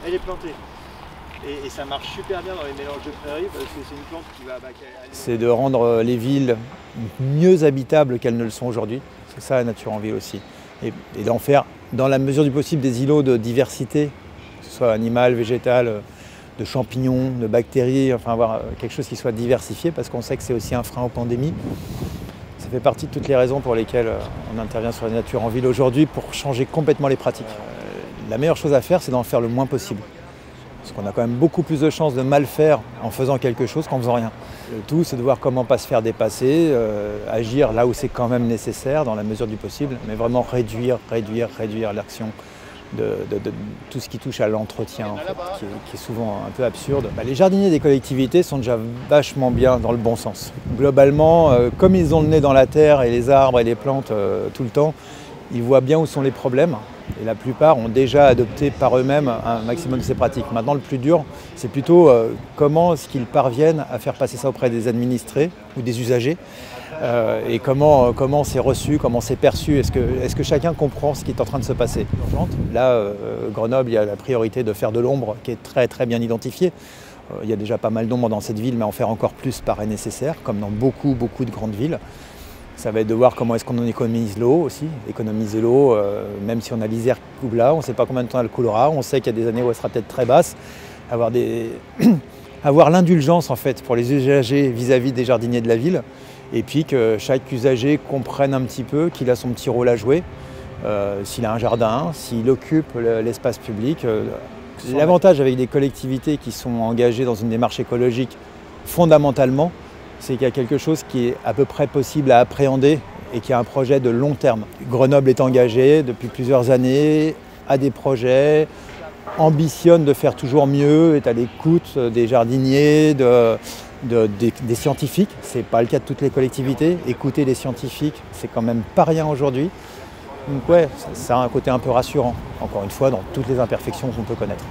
Elle est plantée. Et ça marche super bien dans les mélanges de prairies parce que c'est une plante qui va... C'est de rendre les villes mieux habitables qu'elles ne le sont aujourd'hui. C'est ça la nature en ville aussi. Et d'en faire, dans la mesure du possible, des îlots de diversité, que ce soit animal, végétal, de champignons, de bactéries, enfin avoir quelque chose qui soit diversifié parce qu'on sait que c'est aussi un frein aux pandémies. Ça fait partie de toutes les raisons pour lesquelles on intervient sur la nature en ville aujourd'hui pour changer complètement les pratiques. La meilleure chose à faire, c'est d'en faire le moins possible. Parce qu'on a quand même beaucoup plus de chances de mal faire en faisant quelque chose qu'en faisant rien. Le tout, c'est de voir comment pas se faire dépasser, agir là où c'est quand même nécessaire, dans la mesure du possible, mais vraiment réduire l'action de tout ce qui touche à l'entretien, en fait, qui est souvent un peu absurde. Les jardiniers des collectivités sont déjà vachement bien dans le bon sens. Globalement, comme ils ont le nez dans la terre et les arbres et les plantes tout le temps, ils voient bien où sont les problèmes. Et la plupart ont déjà adopté par eux-mêmes un maximum de ces pratiques. Maintenant, le plus dur, c'est plutôt comment est-ce qu'ils parviennent à faire passer ça auprès des administrés ou des usagers et comment c'est reçu, comment c'est perçu. Est-ce que chacun comprend ce qui est en train de se passer? Là, Grenoble, il y a la priorité de faire de l'ombre qui est très très bien identifiée. Il y a déjà pas mal d'ombre dans cette ville, mais en faire encore plus paraît nécessaire, comme dans beaucoup de grandes villes. Ça va être de voir comment est-ce qu'on en économise l'eau aussi. Économiser l'eau, même si on a l'Isère qui coule là, on ne sait pas combien de temps elle coulera, on sait qu'il y a des années où elle sera peut-être très basse. Avoir l'indulgence en fait pour les usagers vis-à-vis des jardiniers de la ville, et puis que chaque usager comprenne un petit peu qu'il a son petit rôle à jouer, s'il a un jardin, s'il occupe l'espace public. L'avantage avec des collectivités qui sont engagées dans une démarche écologique fondamentalement, c'est qu'il y a quelque chose qui est à peu près possible à appréhender et qui a un projet de long terme. Grenoble est engagé depuis plusieurs années, a des projets, ambitionne de faire toujours mieux, est à l'écoute des jardiniers, des scientifiques. Ce n'est pas le cas de toutes les collectivités. Écouter les scientifiques, c'est quand même pas rien aujourd'hui. Donc ouais, ça a un côté un peu rassurant, encore une fois, dans toutes les imperfections qu'on peut connaître.